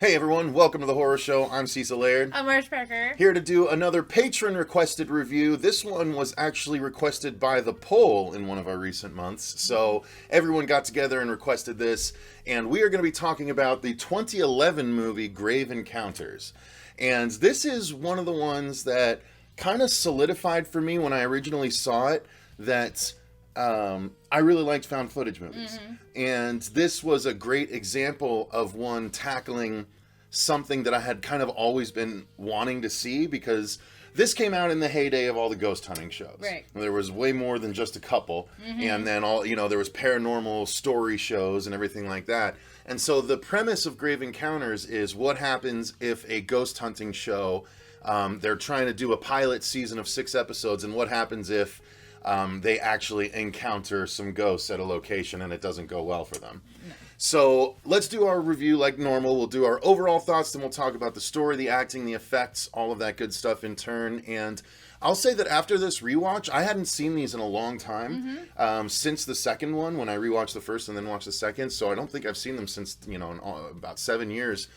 Hey everyone, welcome to the Horror Show. I'm Cecil Laird. I'm Ruxpin. Here to do another patron-requested review. This one was actually requested by the poll in one of our recent months. So everyone got together and requested this. And we are going to be talking about the 2011 movie Grave Encounters. And this is one of the ones that kind of solidified for me when I originally saw it that I really liked found footage movies. And this was a great example of one tackling something that I had kind of always been wanting to see, because this came out in the heyday of all the ghost hunting shows. Right. There was way more than just a couple. And then there was paranormal story shows and everything like that. And so the premise of Grave Encounters is what happens if a ghost hunting show, they're trying to do a pilot season of 6 episodes, and what happens if they actually encounter some ghosts at a location and it doesn't go well for them. No. So let's do our review like normal. We'll do our overall thoughts, then we'll talk about the story, the acting, the effects, all of that good stuff in turn. And I'll say that after this rewatch, I hadn't seen these in a long time, since the second one, when I rewatched the first and then watched the second. So I don't think I've seen them since, in about 7 years.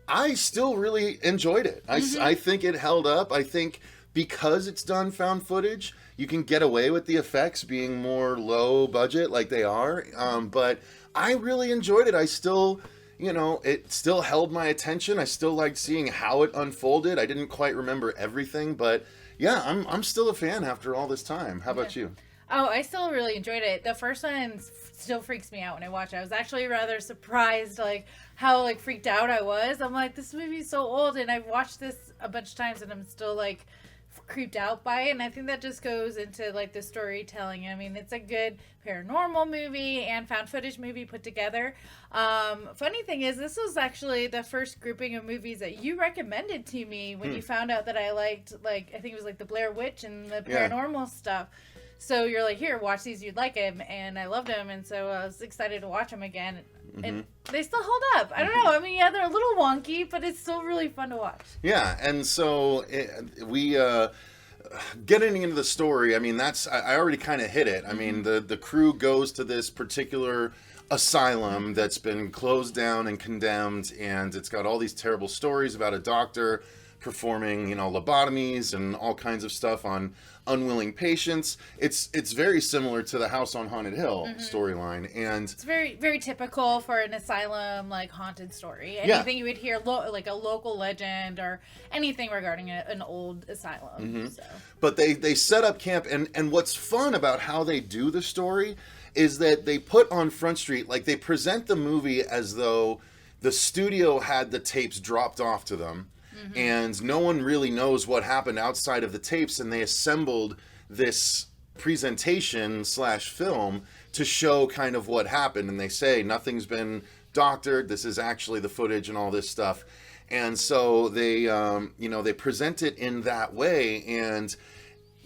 I still really enjoyed it. I think it held up. I think because it's done found footage, you can get away with the effects being more low budget like they are. But I really enjoyed it. I still, it still held my attention. I still liked seeing how it unfolded. I didn't quite remember everything, but yeah, I'm still a fan after all this time. How about you? Oh, I still really enjoyed it. The first one still freaks me out when I watch it. I was actually rather surprised, how freaked out I was. I'm like, this movie's so old, and I've watched this a bunch of times, and I'm still creeped out by it. And I think that just goes into the storytelling. I mean, it's a good paranormal movie and found footage movie put together. Funny thing is, this was actually the first grouping of movies that you recommended to me when you found out that I liked, I think it was the Blair Witch and the paranormal stuff. So you're like, here, watch these, you'd like them. And I loved them, and so I was excited to watch them again. And they still hold up. I don't know. I mean, yeah, they're a little wonky, but it's still really fun to watch. Yeah, and so we getting into the story, I mean, I already kind of hit it. I mean, the crew goes to this particular asylum that's been closed down and condemned, and it's got all these terrible stories about a doctor performing, lobotomies and all kinds of stuff on unwilling patients. It's very similar to the House on Haunted Hill storyline, and it's very, very typical for an asylum haunted story. Anything you would hear a local legend or anything regarding an old asylum. So. But they set up camp, and what's fun about how they do the story is that they put on Front Street, they present the movie as though the studio had the tapes dropped off to them. And no one really knows what happened outside of the tapes, and they assembled this presentation / film to show kind of what happened. And they say nothing's been doctored, this is actually the footage and all this stuff. And so they they present it in that way. And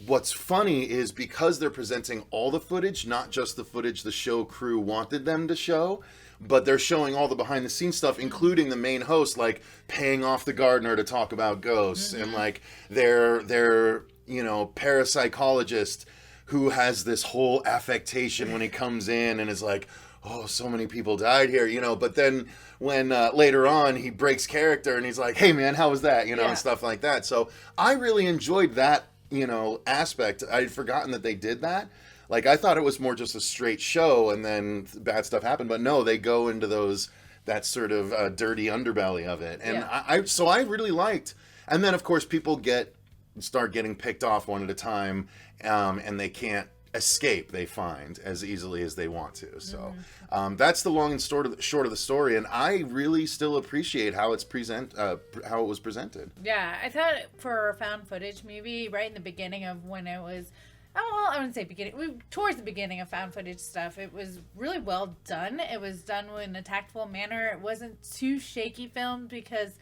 what's funny is, because they're presenting all the footage, not just the footage the show crew wanted them to show, but they're showing all the behind the scenes stuff, including the main host, paying off the gardener to talk about ghosts, and their parapsychologist who has this whole affectation when he comes in and is like, oh, so many people died here, but then when later on he breaks character and he's like, hey man, how was that, and stuff like that. So I really enjoyed that, aspect. I'd forgotten that they did that. I thought it was more just a straight show and then bad stuff happened, but no, they go into that sort of dirty underbelly of it. And I really liked, and then of course people start getting picked off one at a time, and they can't escape, they find, as easily as they want to. So that's the long and short of the story, and I really still appreciate how it was presented. Yeah, I thought for a found footage movie, right in the beginning of when it was, I wouldn't say beginning, towards the beginning of found footage stuff, it was really well done. It was done in a tactful manner. It wasn't too shaky filmed, because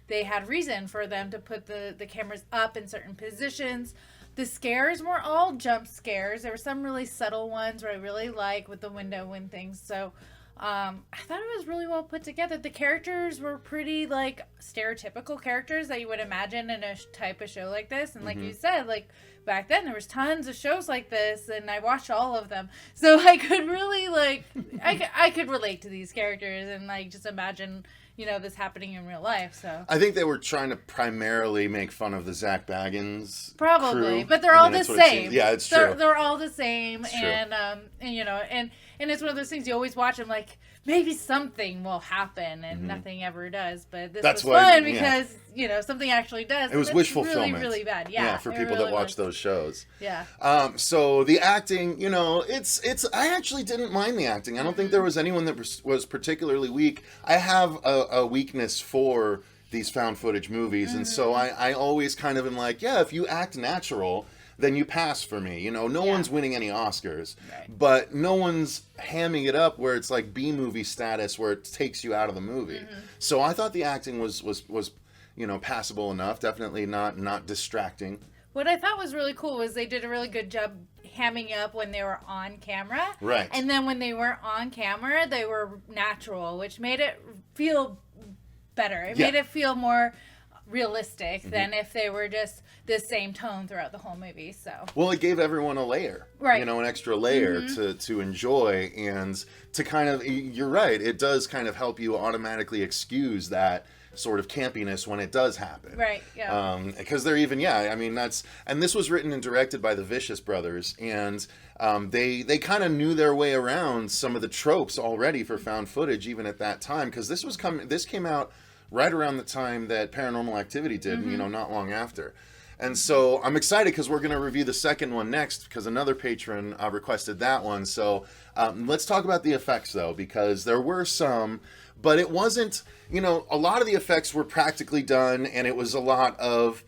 they had reason for them to put the cameras up in certain positions. The scares were all jump scares. There were some really subtle ones where I really like with the window and things. So I thought it was really well put together. The characters were pretty stereotypical characters that you would imagine in a type of show like this. And like you said, back then there was tons of shows like this, and I watched all of them. So I could really I could relate to these characters and just imagine this happening in real life. So I think they were trying to primarily make fun of the Zach Baggins probably, crew. but they're all the same. Yeah, it's true. They're all the same, It's and and it's one of those things you always watch them like maybe something will happen, and nothing ever does. But this was fun because something actually does. It was wish fulfillment. Really, really bad. Yeah, for people that watch those shows. Yeah. So the acting, it's. I actually didn't mind the acting. I don't think there was anyone that was particularly weak. I have a weakness for these found footage movies, and so I always kind of am like, yeah, if you act natural, then you pass for me. No one's winning any Oscars, but no one's hamming it up where it's like B-movie status where it takes you out of the movie. So I thought the acting was passable enough. Definitely not distracting. What I thought was really cool was they did a really good job hamming up when they were on camera. Right. And then when they weren't on camera, they were natural, which made it feel better. It made it feel more realistic than if they were just the same tone throughout the whole movie. So well, it gave everyone a layer, right? An extra layer to enjoy, and to kind of, you're right, it does kind of help you automatically excuse that sort of campiness when it does happen, right? Yeah, because they're even and this was written and directed by the Vicious brothers, and they kind of knew their way around some of the tropes already for found footage even at that time, because this came out right around the time that Paranormal Activity did, not long after. And so I'm excited because we're going to review the second one next, because another patron requested that one. So let's talk about the effects, though, because there were some, but it wasn't, a lot of the effects were practically done, and it was a lot of,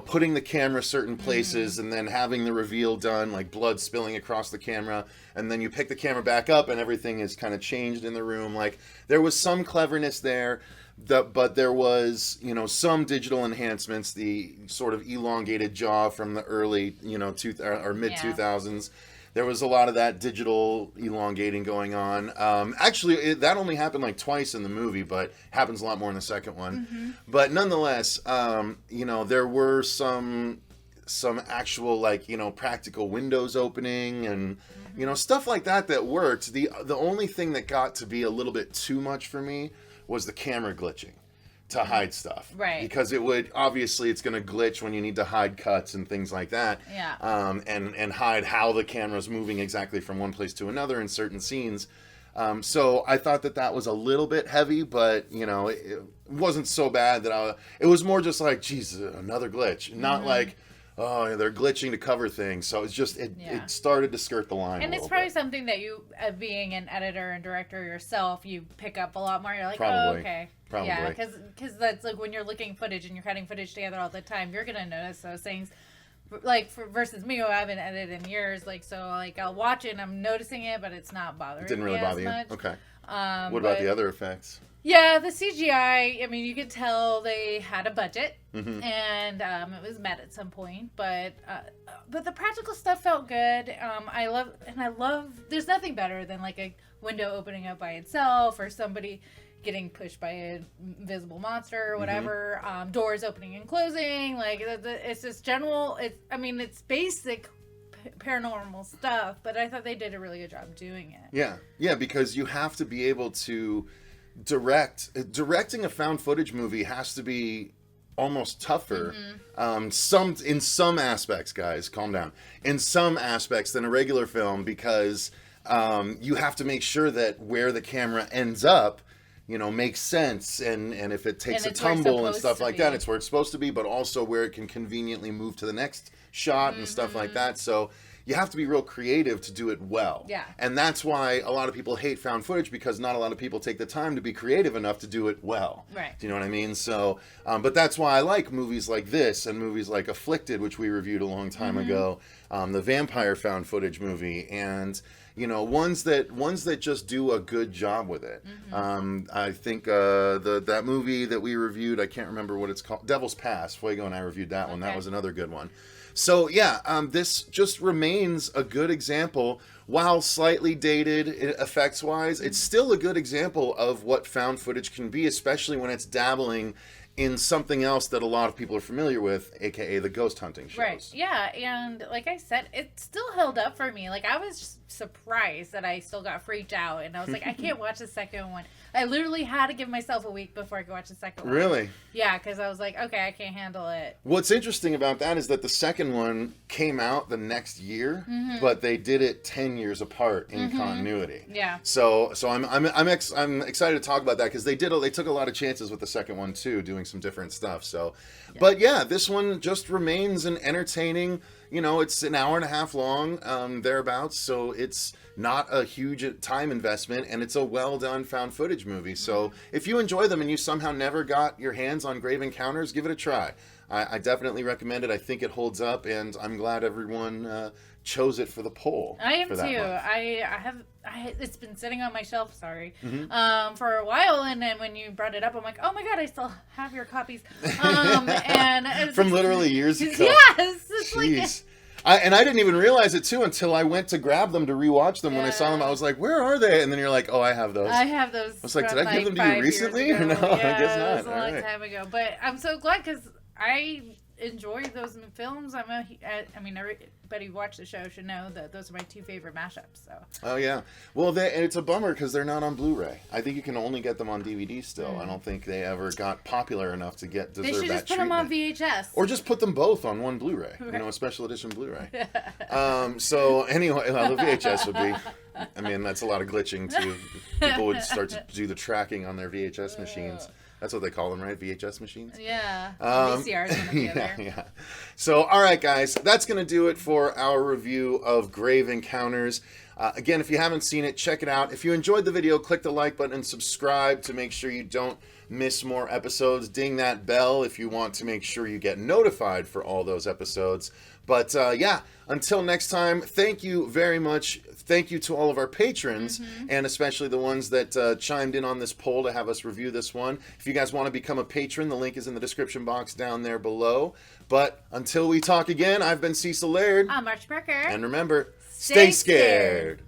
putting the camera certain places and then having the reveal done, like blood spilling across the camera, and then you pick the camera back up and everything is kind of changed in the room. Like, there was some cleverness there. But there was, some digital enhancements, the sort of elongated jaw from the early, mid 2000s. There was a lot of that digital elongating going on. Actually, that only happened like twice in the movie, but happens a lot more in the second one. But nonetheless, there were some actual practical windows opening and stuff like that worked. The only thing that got to be a little bit too much for me was the camera glitching to hide stuff. Right. Because it's going to glitch when you need to hide cuts and things like that. Yeah. And hide how the camera's moving exactly from one place to another in certain scenes. So I thought that was a little bit heavy, but, it wasn't so bad that it was more just like, Jesus, another glitch. Not like, oh, they're glitching to cover things. So it's just, it started to skirt the line. And it's probably something that you, being an editor and director yourself, you pick up a lot more. You're like, probably. oh, okay. Probably. Yeah, because that's like when you're looking footage and you're cutting footage together all the time, you're going to notice those things. Like, versus me, who I haven't edited in years, I'll watch it and I'm noticing it, but it's not bothering me. It didn't really bother you? Much. Okay. What about the other effects? Yeah, the CGI, I mean, you could tell they had a budget, and it was met at some point, but the practical stuff felt good. I love, there's nothing better than like a window opening up by itself, or somebody getting pushed by an invisible monster or whatever, doors opening and closing, it's just general, it's basic paranormal stuff, but I thought they did a really good job doing it. Yeah, because you have to be able to directing a found footage movie has to be almost tougher in some aspects, guys, calm down, in some aspects than a regular film, because you have to make sure that where the camera ends up makes sense, and if it takes a tumble and stuff like that, it's where it's supposed to be, but also where it can conveniently move to the next shot and stuff like that. So you have to be real creative to do it well. Yeah. And that's why a lot of people hate found footage, because not a lot of people take the time to be creative enough to do it well. Right. Do you know what I mean? So, but that's why I like movies like this and movies like Afflicted, which we reviewed a long time ago, the vampire found footage movie, and ones that just do a good job with it. I think that movie that we reviewed, I can't remember what it's called, Devil's Pass. Fuego and I reviewed that one. That was another good one. So yeah, this just remains a good example. While slightly dated effects-wise, it's still a good example of what found footage can be, especially when it's dabbling in something else that a lot of people are familiar with, aka the ghost hunting shows. Right. Yeah, and like I said, it still held up for me. Like, I was just surprised that I still got freaked out, and I was like, I can't watch the second one. I literally had to give myself a week before I could watch the second one. Really? Yeah, because I was like, okay, I can't handle it. What's interesting about that is that the second one came out the next year, but they did it 10 years apart in continuity. Yeah. So I'm excited to talk about that because they took a lot of chances with the second one too, doing some different stuff. So, but yeah, this one just remains an entertaining. You know, it's an hour and a half long, thereabouts. So it's not a huge time investment, and it's a well done found footage movie. So if you enjoy them and you somehow never got your hands on Grave Encounters, give it a try. I definitely recommend it. I think it holds up, and I'm glad everyone chose it for the poll. I am for too. that month. It's been sitting on my shelf, for a while, and then when you brought it up, I'm like, oh my god, I still have your copies. And From literally years ago. Yes, it's Jeez. I didn't even realize it too until I went to grab them to rewatch them. When I saw them, I was like, "Where are they?" And then you're like, "Oh, I have those." I have those. I was like, "Did I give them to you recently or no?" Yeah, I guess not. It was a long time ago, but I'm so glad because I enjoy those films. I mean, everybody who watched the show should know that those are my two favorite mashups. So. Oh yeah, well, and it's a bummer because they're not on Blu-ray. I think you can only get them on DVD still. I don't think they ever got popular enough to deserve that treatment. They should just put them on VHS, or just put them both on one Blu-ray. Right. You know, a special edition Blu-ray. So anyway, well, the VHS would be. I mean, that's a lot of glitching too. People would start to do the tracking on their VHS machines. That's what they call them, right? VHS machines? Yeah. VCRs. Yeah. So, all right, guys. That's going to do it for our review of Grave Encounters. Again, if you haven't seen it, check it out. If you enjoyed the video, click the like button and subscribe to make sure you don't miss more episodes. Ding that bell if you want to make sure you get notified for all those episodes. But yeah, until next time, thank you very much. Thank you to all of our patrons, and especially the ones that chimed in on this poll to have us review this one. If you guys want to become a patron, the link is in the description box down there below. But until we talk again, I've been Cecil Laird. I'm Marcia Parker. And remember, stay scared.